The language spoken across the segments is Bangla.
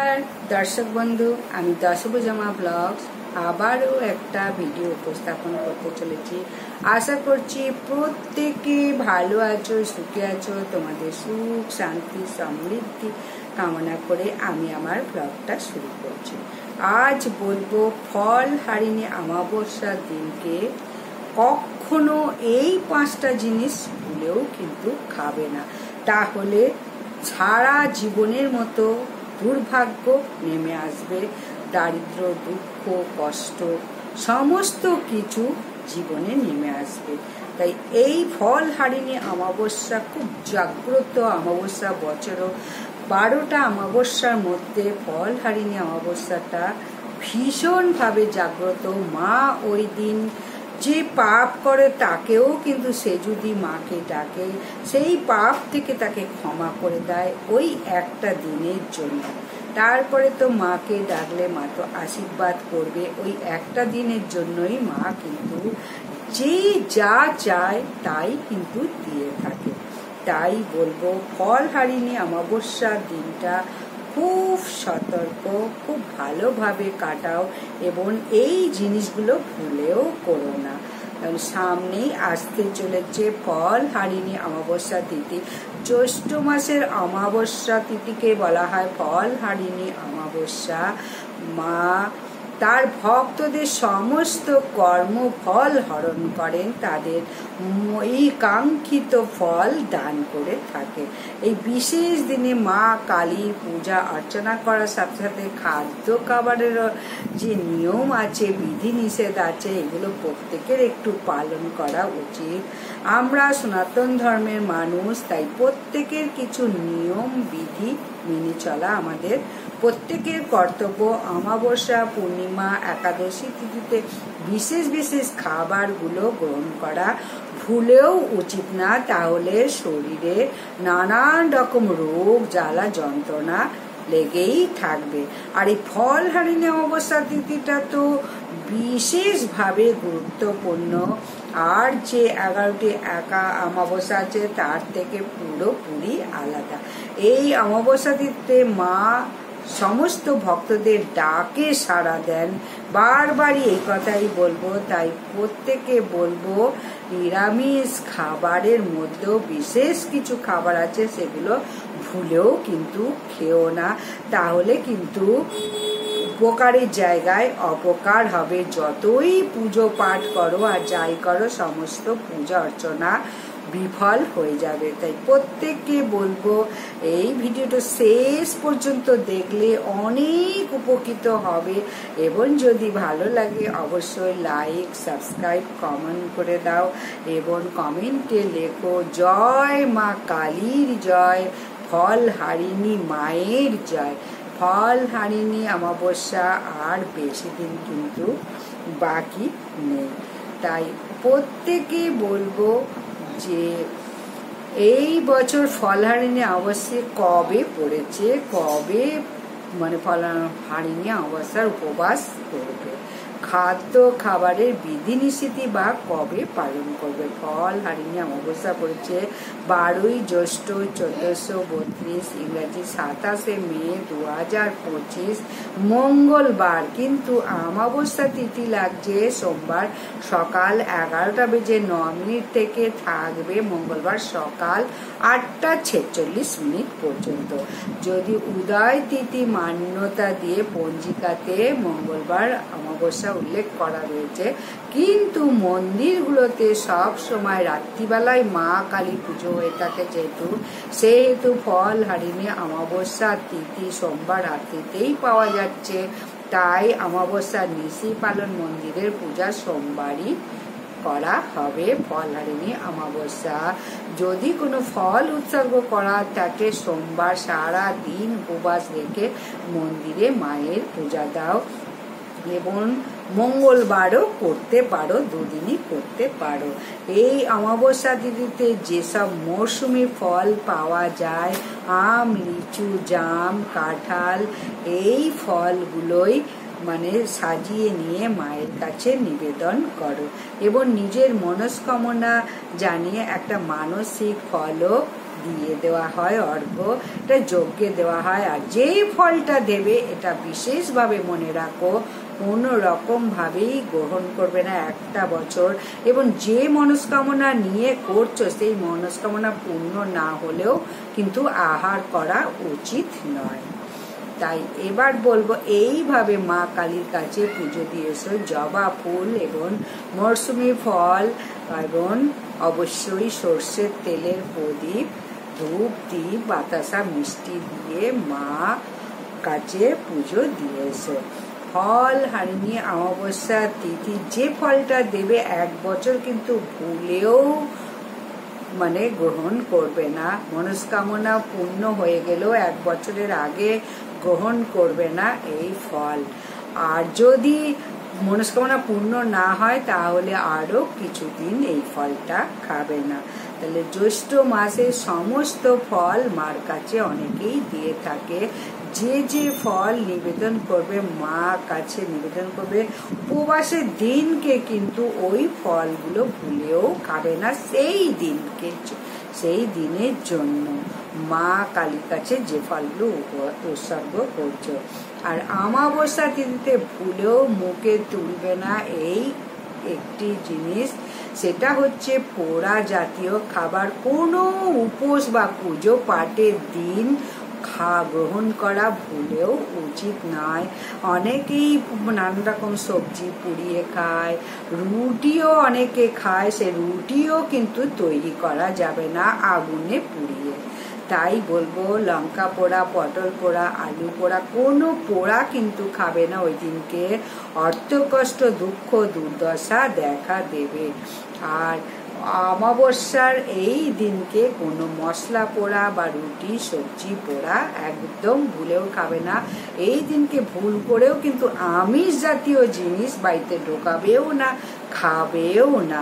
আর দর্শক বন্ধু, আমি দশভুজামা ব্লগস আবারও একটা ভিডিও উপস্থাপন করতে চলেছি। আশা করছি প্রত্যেকে ভালো আছো, সুখে আছো। তোমাদের সুখ, শান্তি, সমৃদ্ধি কামনা করে আমি আমার ব্লগটা শুরু করছি। আজ বলবো ফল হারিনি অমাবস্যার দিনকে কখনো এই 5টা জিনিস ভুলেও কিন্তু খাবে না, তাহলে সারা জীবনের মতো দুর্ভাগ্য নেমে আসবে। দারিদ্র, দুঃখ, কষ্ট সমস্ত কিছু জীবনে নেমে আসবে। তাই এই ফল হারিনি অমাবস্যা খুব জাগ্রত অমাবস্যা। বছরও 12টা অমাবস্যার মধ্যে ফল হারিনি অমাবস্যাটা ভীষণভাবে জাগ্রত। মা ওই দিন যে পাপ করে তাকেও কিন্তু সে যদি মাকে ডাকে, সেই পাপ থেকে তাকে ক্ষমা করে দেয় ওই একটা দিনের জন্য। তারপরে তো মাকে ডাকলে মা তো আশীর্বাদ করবে। ওই একটা দিনের জন্যই মা কিন্তু যে যা চায় তাই কিন্তু দিয়ে থাকে। তাই বলবো ফল হারিনি অমাবস্যার দিনটা খুব সতর্ক, খুব ভালোভাবে কাটাও এবং এই জিনিসগুলো ভুলেও করো না। কারণ সামনেই আসতে চলেছে ফল হারিনি অমাবস্যা তিথি। জ্যৈষ্ঠ মাসের অমাবস্যা তিথিকে বলা হয় ফল হারিনি অমাবস্যা। মা তার ভক্তদের সমস্ত কর্মফল হরণ করেন, তাদের এই কাঙ্ক্ষিত ফল দান করে থাকে। এই বিশেষ দিনে মা কালীর পূজা অর্চনা করার সাথে সাথে খাদ্য খাবারের যে নিয়ম আছে, বিধি নিষেধ আছে, এগুলো প্রত্যেকের একটু পালন করা উচিত। আমরা সনাতন ধর্মের মানুষ, তাই প্রত্যেকের কিছু নিয়ম বিধি মেনে চলা আমাদের প্রত্যেকের কর্তব্য। অমাবস্যা, পূর্ণিমা, একাদশী তিথিতে বিশেষ বিশেষ খাবারগুলো গ্রহণ করা ভুলেও উচিত না, তাহলে শরীরে নানান রকম রোগ জ্বালা যন্ত্রণা লেগেই থাকবে। আর এই ফল হারিনি অমাবস্যা তিথিটা তো বিশেষভাবে গুরুত্বপূর্ণ। আর যে 11টি একা অমাবস্যা আছে তার থেকে পুরোপুরি আলাদা। এই অমাবস্যা তিথিতে মা সমস্ত ভক্তদের ডাকে সাড়া দেন। বারবারই এই কথাই বলবো, তাই প্রত্যেকে বলবো নিরামিষ খাবারের মধ্যেও বিশেষ কিছু খাবার আছে, সেগুলো ভুলেও কিন্তু খেও না, তাহলে কিন্তু উপকারের জায়গায় অপকার হবে। যতই পুজো পাঠ করো আর যাই করো, সমস্ত পূজা অর্চনা বিফল হয়ে যাবে। তাই প্রত্যেককে বলবো এই ভিডিওটা শেষ পর্যন্ত দেখলে অনেক উপকৃত হবে। এবং যদি ভালো লাগে অবশ্যই লাইক, সাবস্ক্রাইব, কমেন্ট করে দাও এবং কমেন্টে লেখো জয় মা কালীর জয়, ফল হারিনি মায়ের জয়। ফল হারিনি অমাবস্যা আর বেশি দিন কিন্তু বাকি নেই। তাই প্রত্যেকে বলবো যে এই বছর ফল হারিনি অমাবস্যা কবে পড়েছে, কবে মানে ফল হারিনি অমাবস্যার উপবাস করবে, খাদ্য খাবারের বিধি নিষেধ বা কবে পালন করবে। ফল হারিনি অমাবস্যা পড়েছে 12ই জ্যৈষ্ঠ 1432, ইংরাজি 27শে মে 2025 মঙ্গলবার। কিন্তু অমাবস্যা তিথি লাগছে সোমবার সকাল 11:09 থেকে থাকবে মঙ্গলবার সকাল 8:46 পর্যন্ত। যদি উদয় তিথি মান্যতা দিয়ে পঞ্জিকাতে মঙ্গলবার অমাবস্যা উল্লেখ করা রয়েছে, কিন্তু মন্দিরগুলোতে সব সময় রাত্রিবেলায় মা কালী পুজো হয়ে থাকে, সেহেতু ফল হারিনি অমাবস্যা তিথি সোমবার রাত্রিতেই পাওয়া যাচ্ছে। তাই অমাবস্যার নিশি পালন মন্দিরের পূজা সোমবারই করা হবে। ফল হারিনি অমাবস্যা যদি কোনো ফল উৎসর্গ করা থাকে, সোমবার সারা দিন উপবাস রেখে মন্দিরে মায়ের পূজা দাও এবং মঙ্গলবারও করতে পারো, দুদিনই করতে পারো। এই অমাবস্যা তিথিতে যেসব মৌসুমি ফল পাওয়া যায়, আম, লিচু, জাম, কাঁঠাল, এই ফলগুলোই মানে সাজিয়ে নিয়ে মায়ের কাছে নিবেদন করো এবং নিজের মনস্কামনা জানিয়ে একটা মানসিক ফলও দিয়ে দেওয়া হয় অর্ঘ্য, এটা যজ্ঞে দেওয়া হয়। আর যেই ফলটা দেবে এটা বিশেষভাবে মনে রাখো, কোনো রকম ভাবেই গ্রহণ করবে না একটা বছর, এবং যে মনস্কামনা নিয়ে করছো সেই মনস্কামনা পূর্ণ না হলেও কিন্তু আহার করা উচিত নয়। তাই এবার বলবো, এইভাবে মা কালীর কাছে পুজো দিয়েছো, জবা ফুল এবং মরশুমি ফল এবং অবশ্যই সর্ষের তেলের প্রদীপ, ধূপ দ্বীপ বাতাসা মিষ্টি দিয়ে মা কাছে পুজো দিয়েছো। ফল হারিনি অমাবস্যা তিথি যে ফলটা দেবে এক বছর কিন্তু ভুলেও গ্রহণ করবে না। মনস্কামনা পূর্ণ হয়ে গেলেও এক বছরের আগে গ্রহণ করবে না এই ফল। আর যদি মনস্কামনা পূর্ণ না হয় তাহলে আরো কিছুদিন এই ফলটা খাবে না। তাহলে জ্যৈষ্ঠ মাসে সমস্ত ফল মার কাছে অনেকেই দিয়ে থাকে। যে যে ফল নিবেদন করবে মা কাছে নিবেদন করবে, উপবাসের দিনকে কিন্তু ওই ফলগুলো ভুলেও খাবে না। সেই দিনের জন্য মা কালীর কাছে যে ফলগুলো উৎসর্গ করছো। আর অমাবস্যা তিথিতে ভুলেও মুখে তুলবে না এই একটি জিনিস, সেটা হচ্ছে পোড়া জাতীয় খাবার। কোনো উপোস বা পুজো পাঠের দিন গ্রহণ করা ভুলেও উচিত নয়। অনেকেই নানা রকম সবজি পুড়িয়ে খায়, রুটিও অনেকে খায়, সে রুটিও কিন্তু তৈরি করা যাবে না আগুনে পুড়িয়ে। তাই বলবো, লঙ্কা পোড়া, পটল পোড়া, আলু পোড়া, কোনো পোড়া কিন্তু খাবে না ওই দিনকে। অর্থকষ্ট, দুঃখ, দুর্দশা দেখা দেবে। আর অমাবস্যার এই দিনকে কোনো মশলা পোড়া বা রুটি সবজি পোড়া একদম ভুলেও খাবে না। এই দিনকে ভুল করেও কিন্তু আমিষ জাতীয় জিনিস বাড়িতে ঢোকাবেও না, খাবেও না।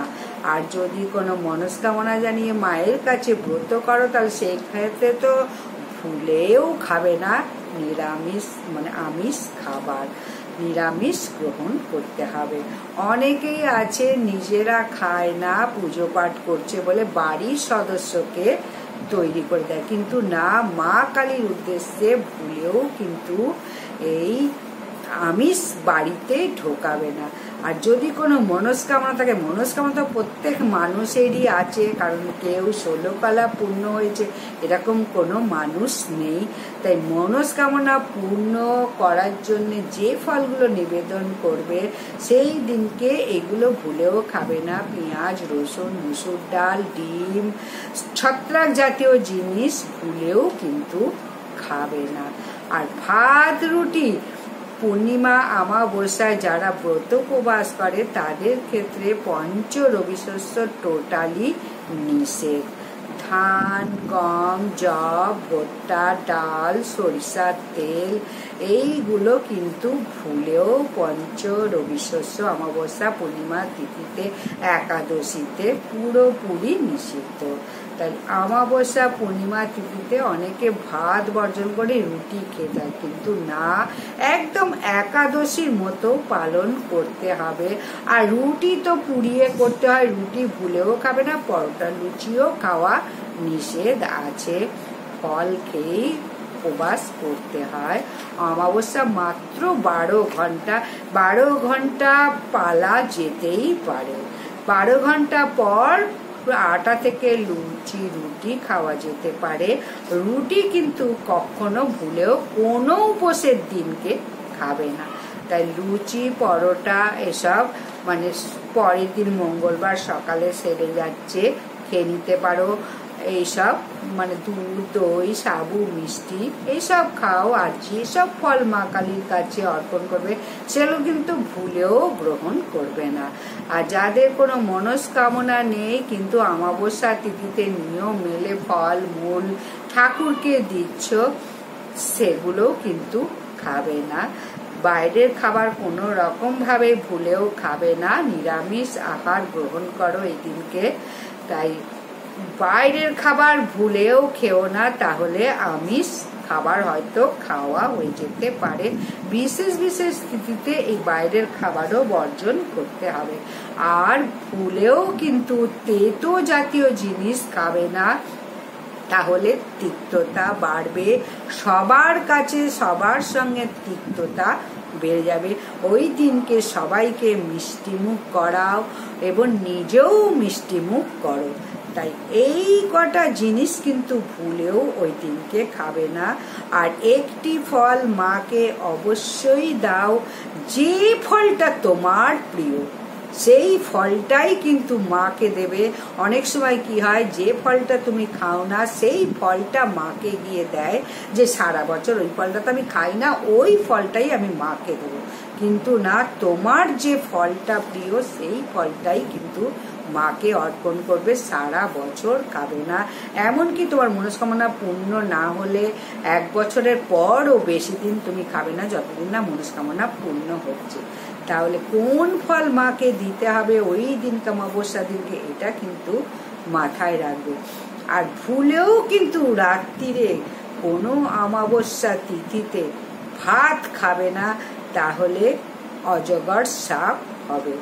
আর যদি কোনো মনস্কামনা জানিয়ে মায়ের কাছে ব্রত করো তাহলে সেই ক্ষেত্রে তো ভুলেও খাবে না নিরামিষ, আমিষ খাবার, নিরামিষ গ্রহণ করতে হবে। অনেকেই আছে নিজেরা খায় না, পুজো পাঠ করছে বলে বাড়ির সদস্যকে তৈরি করে দেয়, কিন্তু না, মা কালীর উদ্দেশ্যে ভুলেও কিন্তু এই আমিষ বাড়িতে ঢোকাবে না। আর যদি কোনো মনস্কামনা থাকে, মনস্কামনা তো প্রত্যেক মানুষেরই আছে, কারণ কেউ 16 কলা পূর্ণ হয়েছে এরকম কোনো মানুষ নেই। তাই মনস্কামনা পূর্ণ করার জন্য যে ফলগুলো নিবেদন করবে সেই দিনকে এগুলো ভুলেও খাবে না। পেঁয়াজ, রসুন, মুসুর ডাল, ডিম, ছত্রাক জাতীয় জিনিস ভুলেও কিন্তু খাবে না। আর ভাত রুটি পূর্ণিমা অমাবস্যায় যারা ব্রত উপবাস করে তাদের ক্ষেত্রে পঞ্চ রবি শস্য টোটালি নিষেধ। ধান, গম, যব, ভুট্টা, ডাল, সরিষার তেল এইগুলো কিন্তু ভুলেও পঞ্চ রবি শস্য অমাবস্যা পূর্ণিমা তিথিতে একাদশীতে পুরোপুরি নিষিদ্ধ। তাই অমাবস্যা পূর্ণিমা তিথিতে অনেকে ভাত বর্জন করে রুটি খেতে হয়, কিন্তু না, একদম একাদশীর মতো পালন করতে হবে। আর রুটি তো পুড়িয়ে করতে হয়, রুটি ভুলেও খাবে না। পরোটা লুচিও খাওয়া নিষেধ আছে। ফল খেয়েই উপবাস করতে হয়। অমাবস্যা মাত্র 12 ঘন্টা পালা যেতেই পারে। 12 ঘন্টা পর আটা থেকে রুটি খাওয়া যেতে পারে। রুটি কিন্তু কখনো ভুলেও কোনো উপোসের দিনকে খাবে না। তাই লুচি, পরোটা এসব পরের দিন মঙ্গলবার সকালে সেরে যাচ্ছে, খেয়ে নিতে পারো। এইসব দুধ, দই, সাবু, মিষ্টি এইসব খাও। আর যেসব ফল মা কালীর কাছে অর্পণ করবে সেগুলো কিন্তু ভুলেও গ্রহণ করবে না। আর যাদের কোনো মনস্কামনা নেই কিন্তু অমাবস্যা তিথিতে নিয়ম মেলে ফল মূল ঠাকুরকে দিচ্ছ, সেগুলো কিন্তু খাবে না। বাইরের খাবার কোনো রকম ভাবে ভুলেও খাবে না। নিরামিষ আহার গ্রহণ করো এই দিনকে। তাই বাইরের খাবার ভুলেও খেও না, তাহলে আমিষ খাবার হয়তো খাওয়া হয়ে যেতে পারে। বিশেষ স্থিতিতে এই বাইরের খাবারও বর্জন করতে হবে। আর ভুলেও কিন্তু তেতো জাতীয় জিনিস খাবে না। তাহলে তিক্ততা বাড়বে, সবার কাছে সবার সঙ্গে তিক্ততা বেড়ে যাবে। ওই দিনকে সবাইকে মিষ্টিমুখ করাও এবং নিজেও মিষ্টিমুখ করো। তাই এই কটা জিনিস কিন্তু ভুলেও ওই দিনকে খাবে না। আর একটি ফল মাকে অবশ্যই দাও, যে ফলটা তোমার প্রিয় সেই ফলটাই কিন্তু মাকে দেবে। অনেক সময় কি হয়, যে ফলটা তুমি খাও না সেই ফলটা মাকে গিয়ে দেয়, যে সারা বছর ওই ফলটা তো আমি খাই না, ওই ফলটাই আমি মাকে দেবো। কিন্তু না, তোমার যে ফলটা প্রিয় সেই ফলটাই কিন্তু মাকে অর্পণ করবে, সারা বছর খাবে না। এমনকি তোমার মনস্কামনা পূর্ণ না হলে 1 বছরের পরও বেশি দিন তুমি খাবে না, যতদিন না মনস্কামনা পূর্ণ হচ্ছে। তাহলে কোন ফল মাকে দিতে হবে ওই দিনকে, অমাবস্যা দিনকে, এটা কিন্তু মাথায় রাখবে। আর ভুলেও কিন্তু রাত্রিরে কোনো অমাবস্যা তিথিতে ভাত খাবে না, তাহলে অজগর সাপ হবে।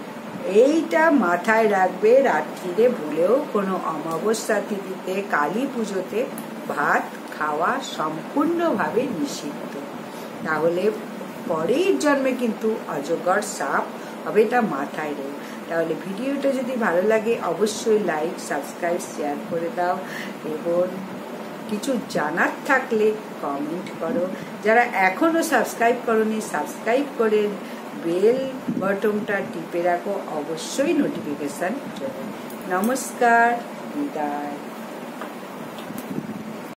এইটা মাথায় রাখবে, রাত্রিরে ভুলেও কোনো অমাবস্যা তিথিতে, কালী পুজোতে ভাত খাওয়া সম্পূর্ণভাবে নিষিদ্ধ। তাহলে পরের জন্মে কিন্তু অজগর সাপ হবে, এটা মাথায় রেখো। তাহলে ভিডিওটা যদি ভালো লাগে অবশ্যই লাইক, সাবস্ক্রাইব, শেয়ার করে দাও এবং কিছু জানার থাকলে কমেন্ট করো। যারা এখনো সাবস্ক্রাইব করোনি, সাবস্ক্রাইব করে বেল বটনটা টিপে রাখো, অবশ্যই নোটিফিকেশন চলে। নমস্কার, বিদায়।